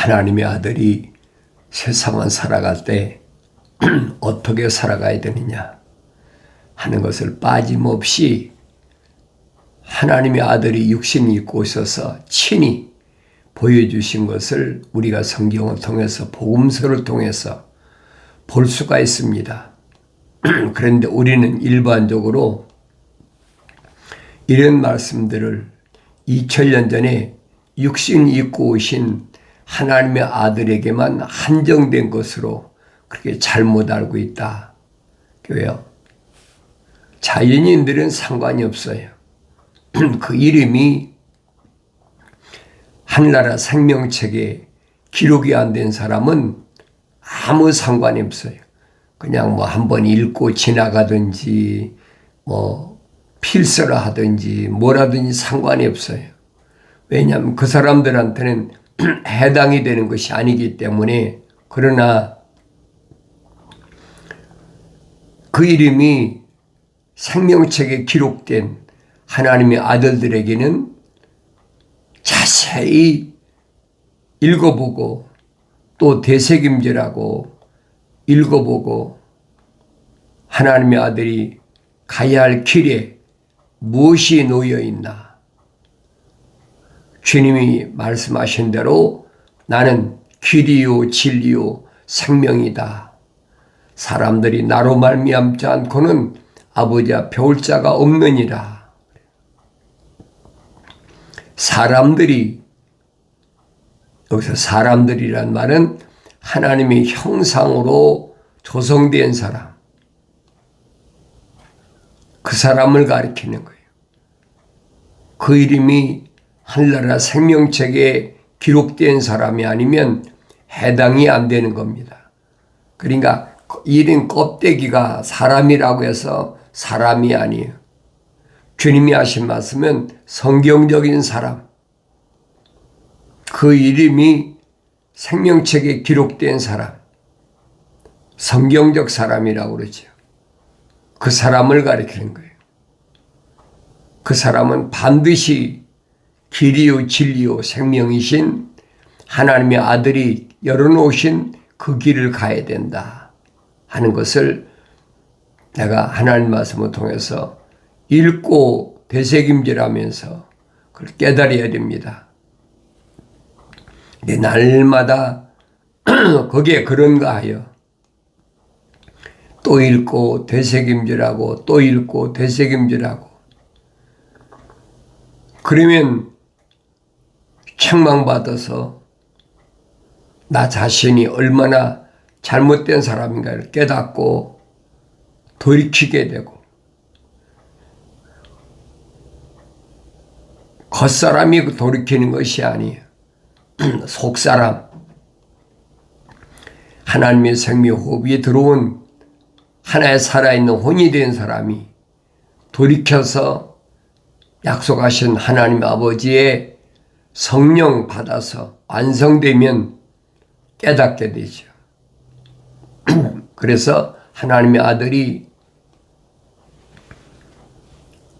하나님의 아들이 세상을 살아갈 때 어떻게 살아가야 되느냐 하는 것을 빠짐없이 하나님의 아들이 육신이 입고 있어서 친히 보여주신 것을 우리가 성경을 통해서 복음서를 통해서 볼 수가 있습니다. 그런데 우리는 일반적으로 이런 말씀들을 2000년 전에 육신 입고 오신 하나님의 아들에게만 한정된 것으로 그렇게 잘못 알고 있다. 왜요? 자연인들은 상관이 없어요. 그 이름이 하늘나라 생명책에 기록이 안 된 사람은 아무 상관이 없어요. 그냥 뭐 한번 읽고 지나가든지 뭐 필서라 하든지 뭐라든지 상관이 없어요. 왜냐하면 그 사람들한테는 해당이 되는 것이 아니기 때문에. 그러나 그 이름이 생명책에 기록된 하나님의 아들들에게는 자세히 읽어보고 또 되새김질하고 읽어보고 하나님의 아들이 가야 할 길에 무엇이 놓여 있나. 주님이 말씀하신 대로 나는 길이요 진리요 생명이다. 사람들이 나로 말미암지 않고는 아버지 앞에 올 자가 없느니라. 사람들이, 여기서 사람들이란 말은 하나님의 형상으로 조성된 사람, 그 사람을 가리키는 거예요. 그 이름이 하늘나라 생명책에 기록된 사람이 아니면 해당이 안 되는 겁니다. 그러니까 이름 껍데기가 사람이라고 해서 사람이 아니에요. 주님이 하신 말씀은 성경적인 사람, 그 이름이 생명책에 기록된 사람, 성경적 사람이라고 그러죠. 그 사람을 가리키는 거예요. 그 사람은 반드시 길이요 진리요 생명이신 하나님의 아들이 열어놓으신 그 길을 가야 된다 하는 것을 내가 하나님 말씀을 통해서 읽고 되새김질하면서 그걸 깨달아야 됩니다. 근데 날마다 거기에 그런가 하여 또 읽고 되새김질하고 또 읽고 되새김질하고 그러면 책망받아서 나 자신이 얼마나 잘못된 사람인가를 깨닫고 돌이키게 되고 겉사람이 돌이키는 것이 아니에요. 속사람, 하나님의 생명 호흡이 들어온 하나의 살아있는 혼이 된 사람이 돌이켜서 약속하신 하나님 아버지의 성령 받아서 완성되면 깨닫게 되죠. 그래서 하나님의 아들이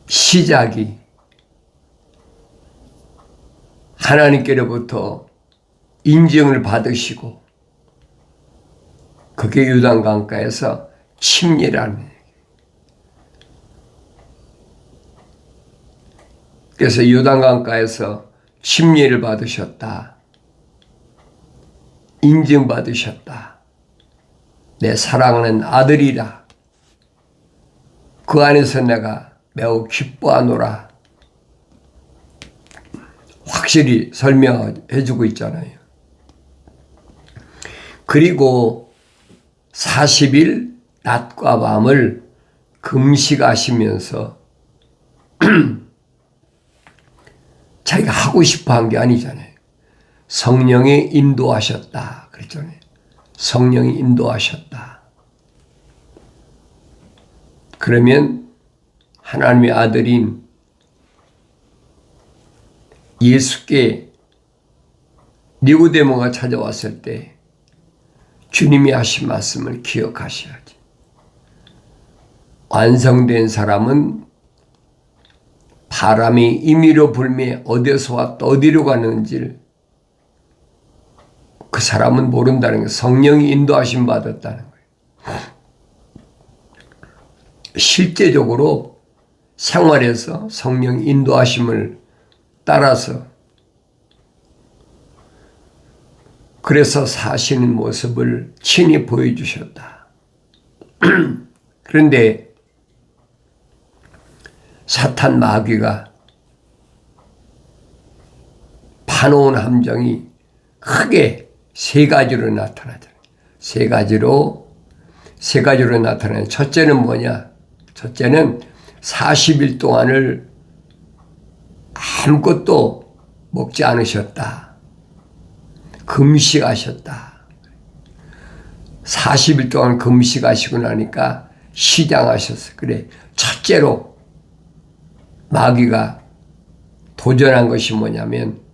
시작이 하나님께로부터 인정을 받으시고 그게 요단강가에서 침례라는 얘기예요. 그래서 요단강가에서 침례를 받으셨다. 인정받으셨다. 내 사랑하는 아들이라. 그 안에서 내가 매우 기뻐하노라. 확실히 설명해 주고 있잖아요. 그리고 40일 낮과 밤을 금식하시면서 자기가 하고 싶어 한 게 아니잖아요. 성령이 인도하셨다. 그랬잖아요. 성령이 인도하셨다. 그러면 하나님의 아들인 예수께 니고데모가 찾아왔을 때 주님이 하신 말씀을 기억하셔야지. 완성된 사람은 바람이 임의로 불매 어디서 왔다 어디로 가는지를 그 사람은 모른다는 거예요. 성령이 인도하심 받았다는 거예요. 실제적으로 생활에서 성령 인도하심을 따라서 그래서 사시는 모습을 친히 보여주셨다. 그런데 사탄 마귀가 파놓은 함정이 크게 세 가지로 나타나잖아요. 세 가지로 나타나요. 첫째는 뭐냐? 첫째는 40일 동안을 아무것도 먹지 않으셨다. 금식하셨다. 40일 동안 금식하시고 나니까 시장하셨어요. 그래, 첫째로 마귀가 도전한 것이 뭐냐면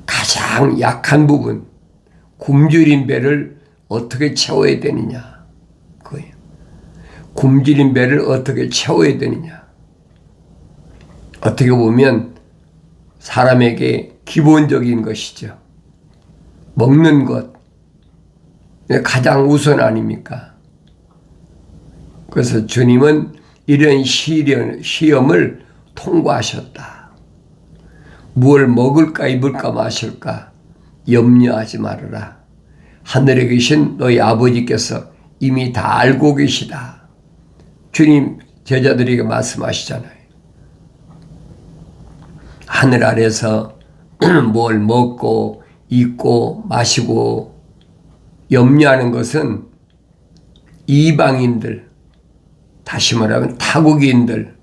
가장 약한 부분, 굶주린 배를 어떻게 채워야 되느냐. 그거예요. 굶주린 배를 어떻게 채워야 되느냐. 어떻게 보면 사람에게 기본적인 것이죠. 먹는 것, 가장 우선 아닙니까? 그래서 주님은 이런 시험을 통과하셨다. 무엇을 먹을까 입을까 마실까 염려하지 말아라. 하늘에 계신 너희 아버지께서 이미 다 알고 계시다. 주님 제자들에게 말씀하시잖아요. 하늘 아래서 뭘 먹고 입고 마시고 염려하는 것은 이방인들, 다시 말하면 타국인들,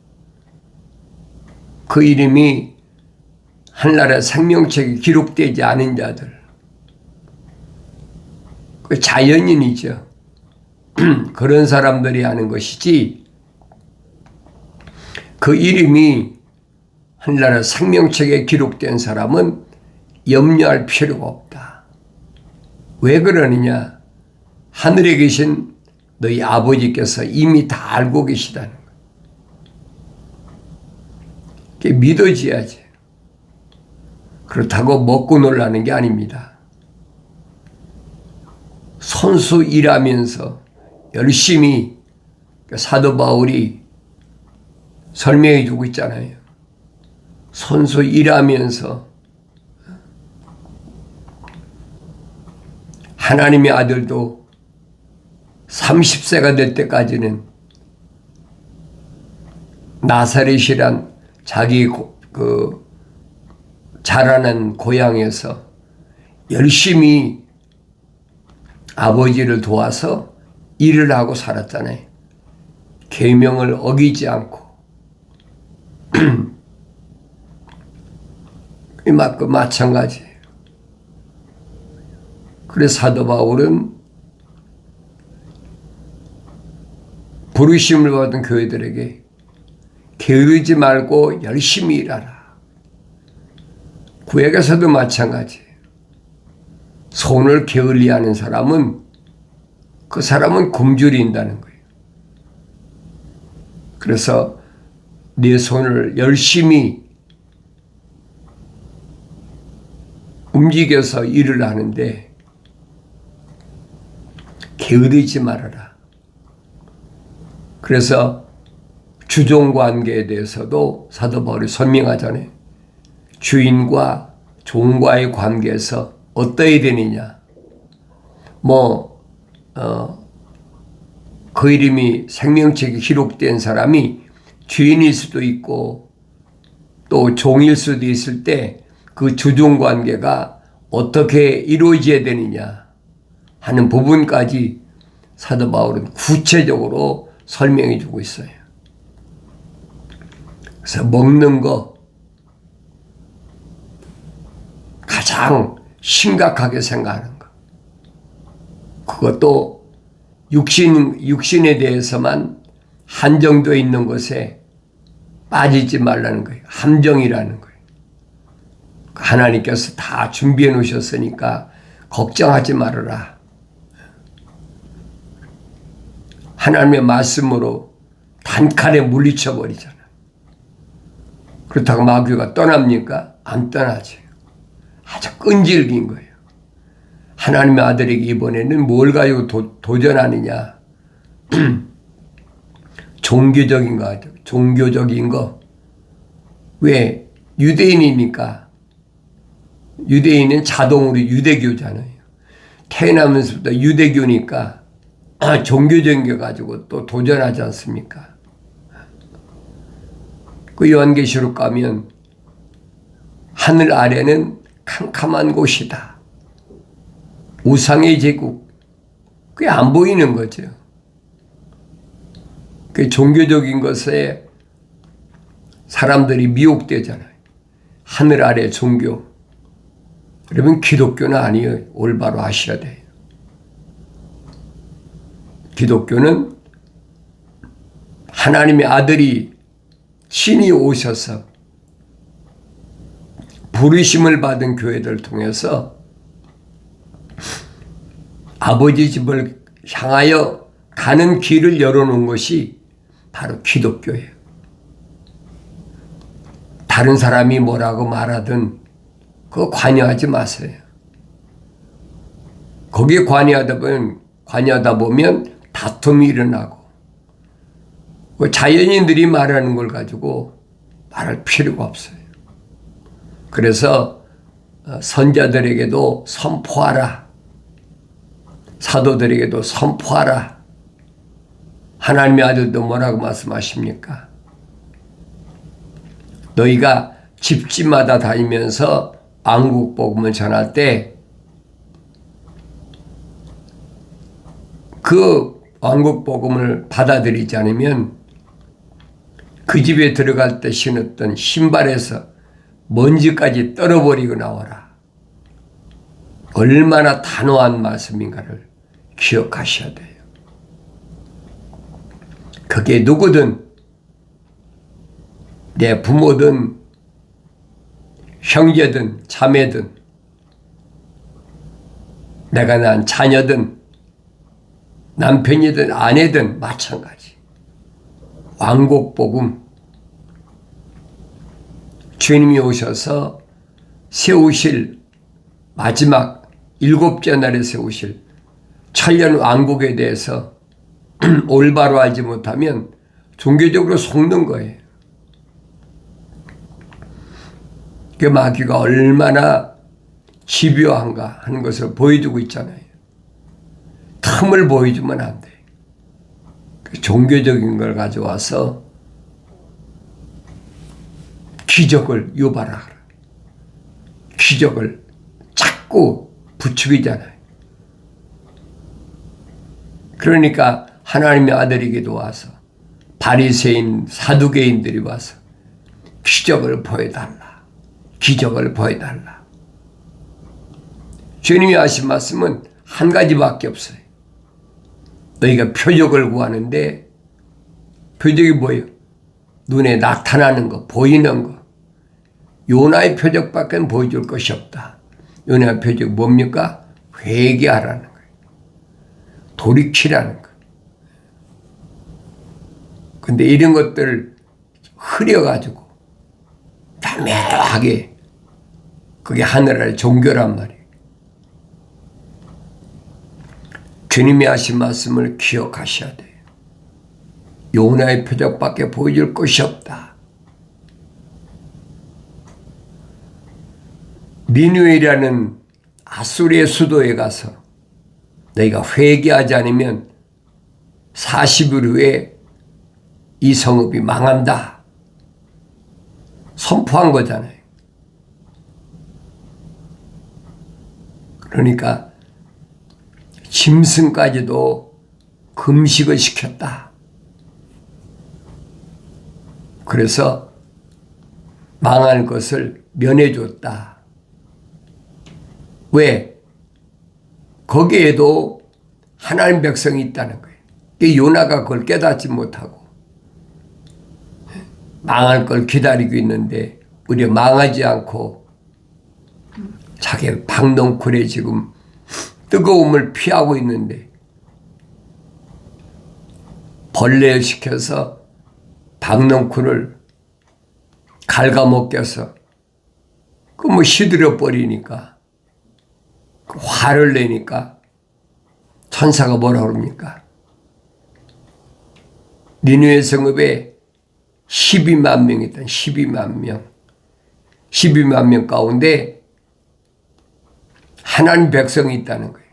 그 이름이 하늘나라 생명책에 기록되지 않은 자들, 그 자연인이죠. 그런 사람들이 하는 것이지 그 이름이 하늘나라 생명책에 기록된 사람은 염려할 필요가 없다. 왜 그러느냐? 하늘에 계신 너희 아버지께서 이미 다 알고 계시다는 거예요. 그게 믿어져야지. 그렇다고 먹고 놀라는 게 아닙니다. 손수 일하면서 열심히 사도 바울이 설명해 주고 있잖아요. 손수 일하면서 하나님의 아들도 30세가 될 때까지는 나사렛이란 자기 자라는 고향에서 열심히 아버지를 도와서 일을 하고 살았잖아요. 계명을 어기지 않고. 이만큼 마찬가지예요. 그래서 사도 바울은 부르심을 받은 교회들에게 게으르지 말고 열심히 일하라. 구약에서도 마찬가지예요. 손을 게을리하는 사람은 그 사람은 굶주린다는 거예요. 그래서 내 손을 열심히 움직여서 일을 하는데 게으르지 말아라. 그래서 주종관계에 대해서도 사도 바울이 설명하잖아요. 주인과 종과의 관계에서 어떠해야 되느냐. 그 이름이 생명책에 기록된 사람이 주인일 수도 있고 또 종일 수도 있을 때 그 주종관계가 어떻게 이루어져야 되느냐 하는 부분까지 사도 바울은 구체적으로 설명해 주고 있어요. 그래서 먹는 거 가장 심각하게 생각하는 거. 그것도 육신에 대해서만 한정되어 있는 것에 빠지지 말라는 거예요. 함정이라는 거예요. 하나님께서 다 준비해 놓으셨으니까 걱정하지 말아라. 하나님의 말씀으로 단칼에 물리쳐 버리잖아. 그렇다고 마귀가 떠납니까? 안 떠나지. 아주 끈질긴 거예요. 하나님의 아들에게 이번에는 뭘 가지고 도전하느냐. 종교적인 거, 종교적인 거. 왜? 유대인이니까. 유대인은 자동으로 유대교잖아요. 태어나면서부터 유대교니까 종교적인 거 가지고 또 도전하지 않습니까? 그 요한계시록 가면 하늘 아래는 캄캄한 곳이다. 우상의 제국. 그게 안 보이는 거죠. 그 종교적인 것에 사람들이 미혹되잖아요. 하늘 아래 종교. 그러면 기독교는 아니에요. 올바로 아셔야 돼요. 기독교는 하나님의 아들이 신이 오셔서 부르심을 받은 교회들을 통해서 아버지 집을 향하여 가는 길을 열어놓은 것이 바로 기독교예요. 다른 사람이 뭐라고 말하든 그거 관여하지 마세요. 거기에 관여하다 보면 다툼이 일어나고 자연인들이 말하는 걸 가지고 말할 필요가 없어요. 그래서 선자들에게도 선포하라. 사도들에게도 선포하라. 하나님의 아들도 뭐라고 말씀하십니까? 너희가 집집마다 다니면서 왕국 복음을 전할 때 그 왕국 복음을 받아들이지 않으면 그 집에 들어갈 때 신었던 신발에서 먼지까지 떨어버리고 나와라. 얼마나 단호한 말씀인가를 기억하셔야 돼요. 그게 누구든 내 부모든 형제든 자매든 내가 낳은 자녀든 남편이든 아내든 마찬가지. 왕국 복음. 주님이 오셔서 세우실 마지막 7째 날에 세우실 천년 왕국에 대해서 올바로 알지 못하면 종교적으로 속는 거예요. 그 마귀가 얼마나 집요한가 하는 것을 보여주고 있잖아요. 틈을 보여주면 안 돼. 종교적인 걸 가져와서 기적을 유발하라. 기적을 자꾸 부추기잖아요. 그러니까 하나님의 아들에게도 와서 바리새인 사두개인들이 와서 기적을 보여달라. 기적을 보여달라. 주님이 하신 말씀은 한 가지밖에 없어요. 너희가 표적을 구하는데 표적이 뭐예요? 눈에 나타나는 거, 보이는 거. 요나의 표적밖에 보여줄 것이 없다. 요나의 표적 뭡니까? 회개하라는 거예요. 돌이키라는 거예요. 근데 이런 것들을 흐려가지고 다묘하게 그게 하늘 아래 종교란 말이에요. 주님이 하신 말씀을 기억하셔야 돼요. 요나의 표적밖에 보여줄 것이 없다. 니느웨라는 아수리의 수도에 가서 너희가 회개하지 않으면 40일 후에 이 성읍이 망한다. 선포한 거잖아요. 그러니까 짐승까지도 금식을 시켰다. 그래서 망할 것을 면해줬다. 왜? 거기에도 하나님 백성이 있다는 거예요. 요나가 그걸 깨닫지 못하고 망할 걸 기다리고 있는데 우리가 망하지 않고 자기 박넝쿨에 지금 뜨거움을 피하고 있는데 벌레를 시켜서 박넝쿨을 갉아먹겨서 그 시들어 버리니까 그 화를 내니까 천사가 뭐라 그럽니까? 니느웨 성읍에 12만 명이 있다. 12만 명. 12만 명 가운데 하나님 백성이 있다는 거예요.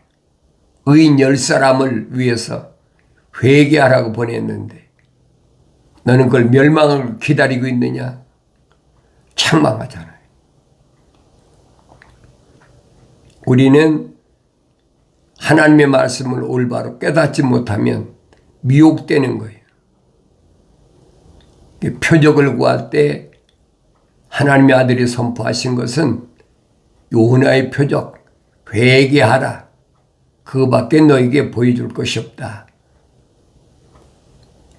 의인 10사람을 위해서 회개하라고 보냈는데 너는 그걸 멸망을 기다리고 있느냐? 책망하잖아요. 우리는 하나님의 말씀을 올바로 깨닫지 못하면 미혹되는 거예요. 표적을 구할 때 하나님의 아들이 선포하신 것은 요나의 표적, 회개하라. 그거밖에 너에게 보여줄 것이 없다.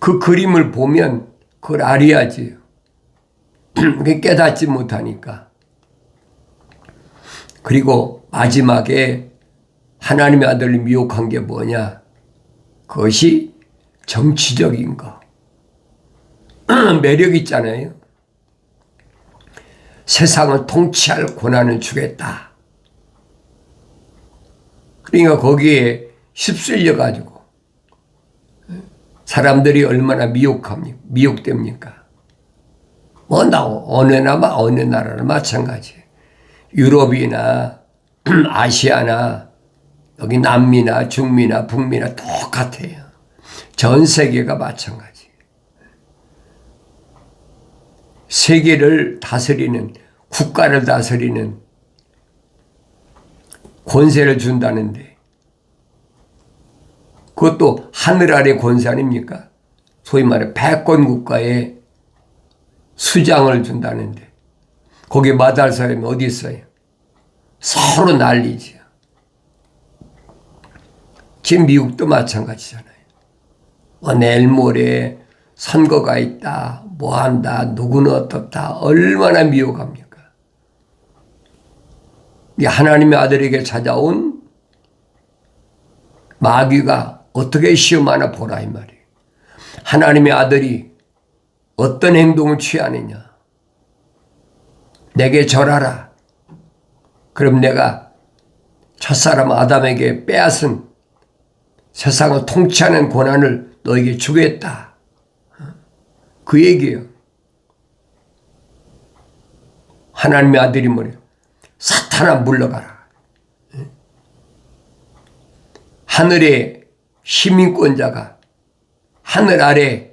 그 그림을 보면 그걸 알아야지. 깨닫지 못하니까. 그리고 마지막에 하나님의 아들을 미혹한 게 뭐냐? 그것이 정치적인 거. 매력 있잖아요. 세상을 통치할 권한을 주겠다. 그러니까 거기에 휩쓸려 가지고 사람들이 얼마나 미혹됩니까? 어느 나라나 마찬가지예요. 유럽이나 아시아나 여기 남미나 중미나 북미나 똑같아요. 전 세계가 마찬가지예요. 세계를 다스리는, 국가를 다스리는 권세를 준다는데 그것도 하늘 아래 권세 아닙니까? 소위 말해 패권 국가에 수장을 준다는데 거기에 마다할 사람이 어디 있어요? 서로 난리지요. 지금 미국도 마찬가지잖아요. 내일 모레 선거가 있다, 뭐 한다, 누구는 어떻다, 얼마나 미혹합니까? 하나님의 아들에게 찾아온 마귀가 어떻게 시험하나 보라 이 말이에요. 하나님의 아들이 어떤 행동을 취하느냐. 내게 절하라. 그럼 내가 첫사람 아담에게 빼앗은 세상을 통치하는 권한을 너에게 주겠다. 그 얘기예요. 하나님의 아들이 뭐래요? 사탄아 물러가라. 하늘의 시민권자가 하늘 아래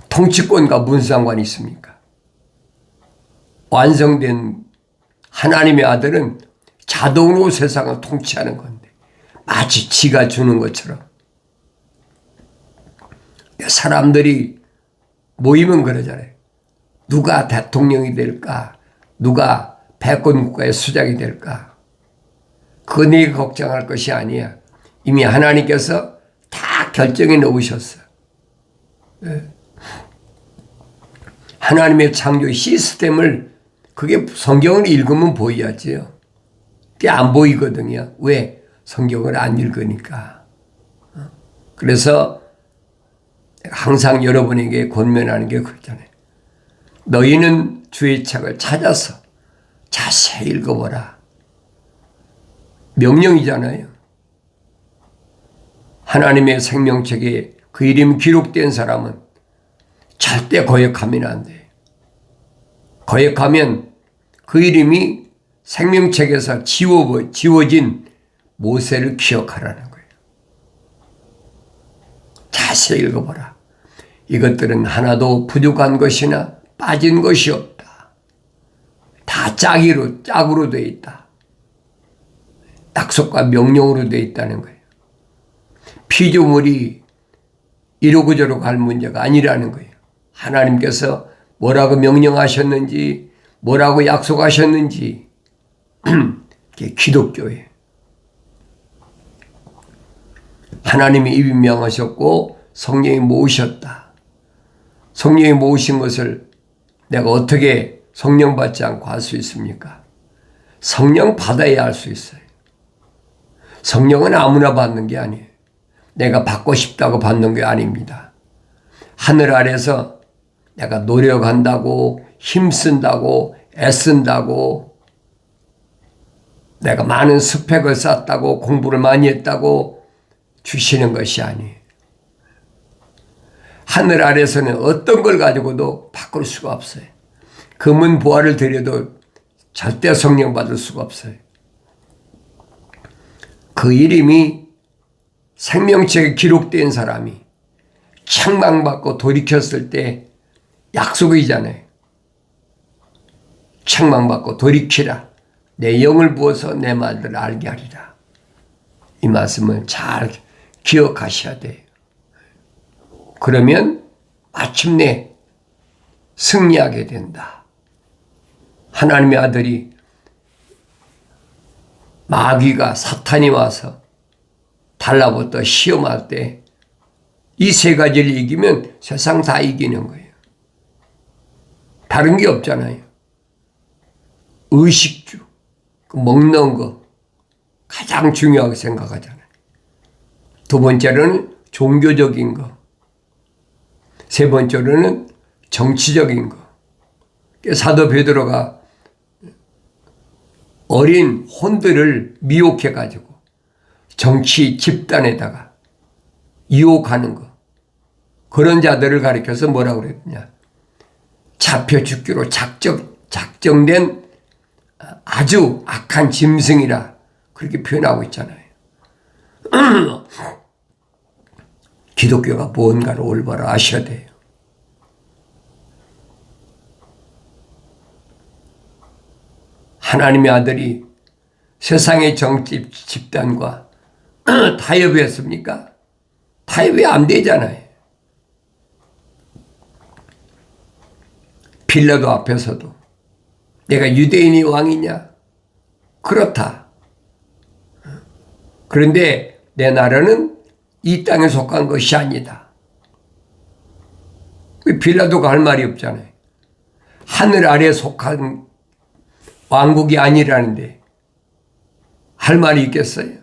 통치권과 무슨 상관이 있습니까? 완성된 하나님의 아들은 자동으로 세상을 통치하는 건데 마치 지가 주는 것처럼 사람들이 모이면 그러잖아요. 누가 대통령이 될까? 누가 패권국가의 수장이 될까? 그거 네가 걱정할 것이 아니야. 이미 하나님께서 다 결정해 놓으셨어. 하나님의 창조의 시스템을 그게 성경을 읽으면 보여야지요. 그게 안 보이거든요. 왜? 성경을 안 읽으니까. 그래서 항상 여러분에게 권면하는 게 그렇잖아요. 너희는 주의 책을 찾아서 자세히 읽어보라. 명령이잖아요. 하나님의 생명책에 그 이름이 기록된 사람은 절대 거역하면 안 돼. 거역하면 그 이름이 생명책에서 지워진 모세를 기억하라는 거예요. 자세히 읽어보라. 이것들은 하나도 부족한 것이나 빠진 것이 없다. 다 짝으로 되어 있다. 약속과 명령으로 되어 있다는 거예요. 피조물이 이러고저러고 갈 문제가 아니라는 거예요. 하나님께서 뭐라고 명령하셨는지, 뭐라고 약속하셨는지, 그게 기독교예요. 하나님이 임명하셨고 성령이 모으셨다. 성령이 모으신 것을 내가 어떻게 성령 받지 않고 할 수 있습니까? 성령 받아야 할 수 있어요. 성령은 아무나 받는 게 아니에요. 내가 받고 싶다고 받는 게 아닙니다. 하늘 아래서 내가 노력한다고 힘쓴다고 애쓴다고 내가 많은 스펙을 쌓았다고 공부를 많이 했다고 주시는 것이 아니에요. 하늘 아래서는 어떤 걸 가지고도 바꿀 수가 없어요. 금은 보화를 드려도 절대 성령 받을 수가 없어요. 그 이름이 생명책에 기록된 사람이 책망받고 돌이켰을 때 약속이잖아요. 책망받고 돌이키라. 내 영을 부어서 내 말들을 알게 하리라. 이 말씀을 잘 기억하셔야 돼요. 그러면 마침내 승리하게 된다. 하나님의 아들이 마귀가 사탄이 와서 달라붙어 시험할 때 이 세 가지를 이기면 세상 다 이기는 거예요. 다른 게 없잖아요. 의식주, 먹는 거 가장 중요하게 생각하잖아요. 두 번째로는 종교적인 거. 세 번째로는 정치적인 거. 사도 베드로가 어린 혼들을 미혹해가지고 정치 집단에다가 유혹하는 거. 그런 자들을 가리켜서 뭐라고 그랬냐. 잡혀 죽기로 작정된 아주 악한 짐승이라 그렇게 표현하고 있잖아요. 기독교가 뭔가를 올바로 아셔야 돼요. 하나님의 아들이 세상의 정치 집단과 타협했습니까? 타협이 안 되잖아요. 빌라도 앞에서도 내가 유대인이 왕이냐? 그렇다. 그런데 내 나라는 이 땅에 속한 것이 아니다. 빌라도가 할 말이 없잖아요. 하늘 아래에 속한 왕국이 아니라는데 할 말이 있겠어요?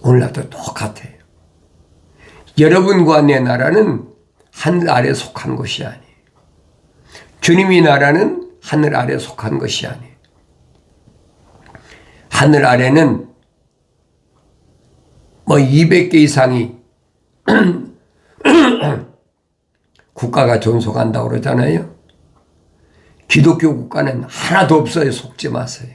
오늘날도 똑같아요. 여러분과 내 나라는 하늘 아래에 속한 것이 아니에요. 주님의 나라는 하늘 아래에 속한 것이 아니에요. 하늘 아래는 200개 이상이 국가가 존속한다고 그러잖아요. 기독교 국가는 하나도 없어요. 속지 마세요.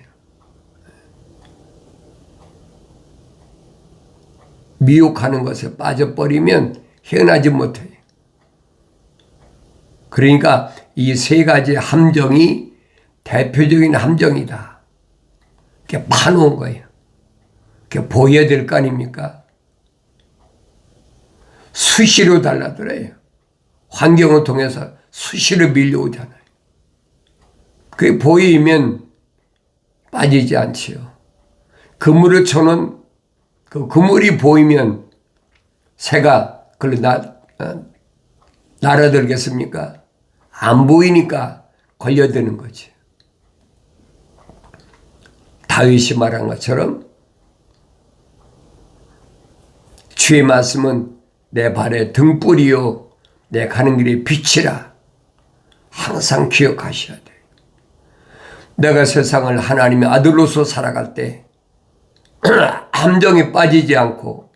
미혹하는 것에 빠져버리면 헤어나지 못해요. 그러니까 이 세 가지 함정이 대표적인 함정이다. 이렇게 파놓은 거예요. 이렇게 보여야 될 거 아닙니까? 수시로 달라들어요. 환경을 통해서 수시로 밀려오잖아요. 그게 보이면 빠지지 않지요. 그물을 쳐놓은 그 그물이 보이면 새가 그걸 날아들겠습니까? 안 보이니까 걸려드는 거지. 다윗이 말한 것처럼 주의 말씀은 내 발의 등불이요 내 가는 길의 빛이라. 항상 기억하셔야 돼요. 내가 세상을 하나님의 아들로서 살아갈 때 함정에 빠지지 않고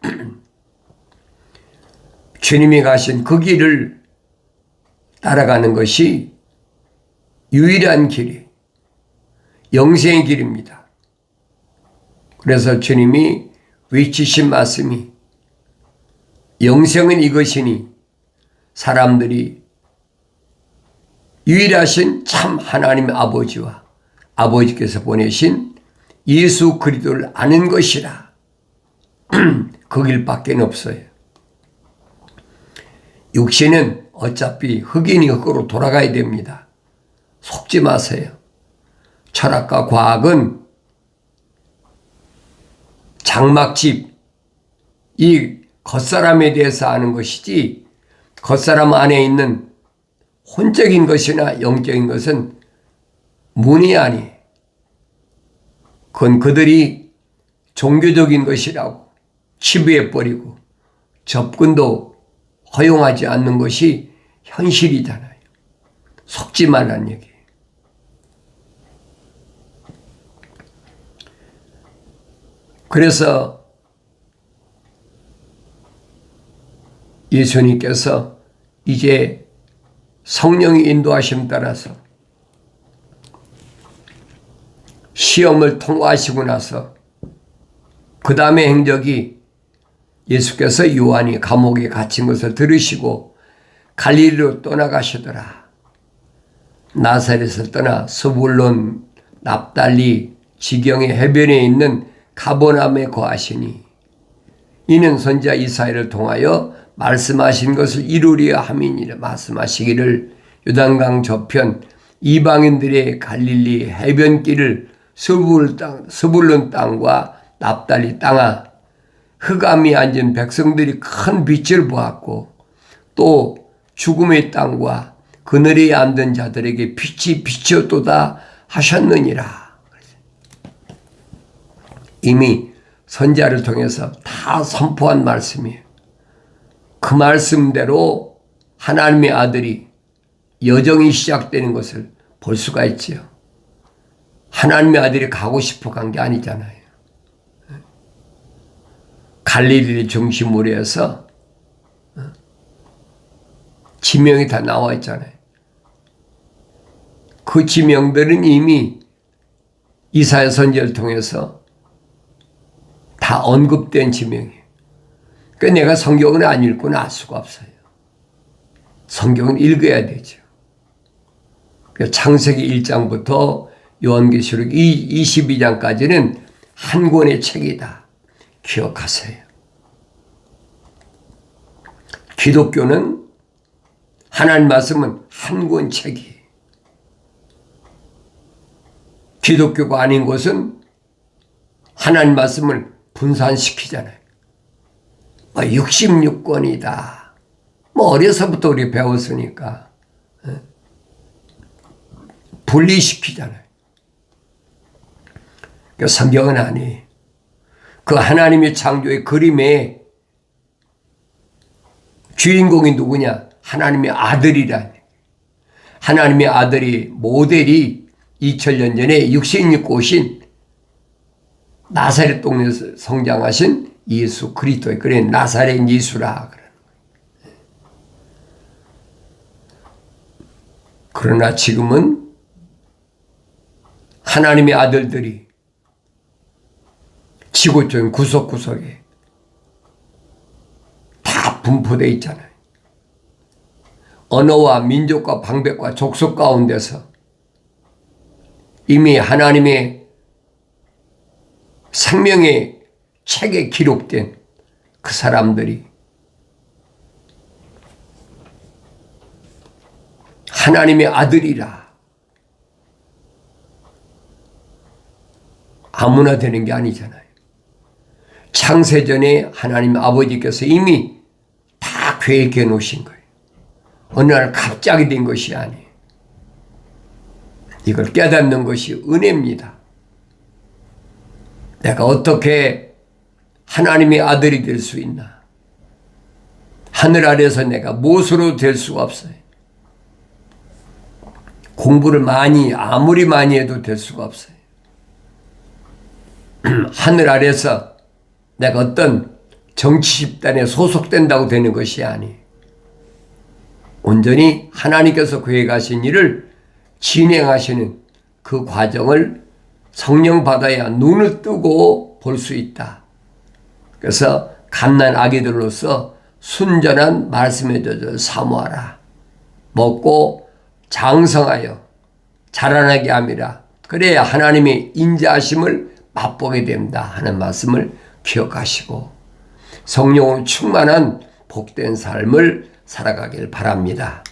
주님이 가신 그 길을 따라가는 것이 유일한 길이 영생의 길입니다. 그래서 주님이 외치신 말씀이 영생은 이것이니 사람들이 유일하신 참 하나님의 아버지와 아버지께서 보내신 예수 그리스도를 아는 것이라. 그 길밖에 없어요. 육신은 어차피 흑인이 흑으로 돌아가야 됩니다. 속지 마세요. 철학과 과학은 장막집, 이 겉사람에 대해서 아는 것이지 겉사람 안에 있는 혼적인 것이나 영적인 것은 문이 아니에요. 그건 그들이 종교적인 것이라고 치부해버리고 접근도 허용하지 않는 것이 현실이잖아요. 속지 말란 얘기예요. 그래서 예수님께서 이제 성령의 인도하심 따라서 시험을 통과하시고 나서 그 다음의 행적이 예수께서 요한이 감옥에 갇힌 것을 들으시고 갈릴리로 떠나가시더라. 나사렛을 떠나 스불론, 납달리 지경의 해변에 있는 가버나움에 거하시니 이는 선지자 이사야를 통하여 말씀하신 것을 이루려 함이니라. 말씀하시기를 요단강 저편 이방인들의 갈릴리 해변길을 스불론 땅과 납달리 땅아, 흑암이 앉은 백성들이 큰 빛을 보았고 또 죽음의 땅과 그늘에 앉은 자들에게 빛이 비쳤도다 하셨느니라. 이미 선지자를 통해서 다 선포한 말씀이에요. 그 말씀대로 하나님의 아들이 여정이 시작되는 것을 볼 수가 있지요. 하나님의 아들이 가고 싶어 간 게 아니잖아요. 갈릴리를 중심으로 해서 지명이 다 나와 있잖아요. 그 지명들은 이미 이사야 선지자를 통해서 다 언급된 지명이에요. 그러니까 내가 성경을 안 읽고는 알 수가 없어요. 성경은 읽어야 되죠. 창세기 1장부터 요한계시록 22장까지는 한 권의 책이다. 기억하세요. 기독교는 하나님 말씀은 한 권 책이에요. 기독교가 아닌 것은 하나님 말씀을 분산시키잖아요. 66권이다. 어려서부터 우리 배웠으니까 분리시키잖아요. 그러니까 성경은 아니에요. 그 하나님의 창조의 그림에 주인공이 누구냐? 하나님의 아들이라니. 하나님의 아들이 모델이 2000년 전에 육신 입고 오신 나사렛 동네에서 성장하신 예수 그리스도의 그래 나사렛 예수라. 그러나 지금은 하나님의 아들들이 지구촌 구석구석에 다 분포되어 있잖아요. 언어와 민족과 방백과 족속 가운데서 이미 하나님의 생명의 책에 기록된 그 사람들이 하나님의 아들이라. 아무나 되는 게 아니잖아요. 창세전에 하나님 아버지께서 이미 다 계획해 놓으신 거예요. 어느 날 갑자기 된 것이 아니에요. 이걸 깨닫는 것이 은혜입니다. 내가 어떻게 하나님의 아들이 될 수 있나? 하늘 아래서 내가 무엇으로 될 수가 없어요. 공부를 아무리 많이 해도 될 수가 없어요. 하늘 아래서 내가 어떤 정치 집단에 소속된다고 되는 것이 아니에요. 온전히 하나님께서 계획하신 일을 진행하시는 그 과정을 성령 받아야 눈을 뜨고 볼 수 있다. 그래서 갓난 아기들로서 순전한 말씀의 젖을 사모하라. 먹고 장성하여 자라나게 함이라. 그래야 하나님의 인자하심을 맛보게 된다 하는 말씀을 기억하시고 성령으로 충만한 복된 삶을 살아가길 바랍니다.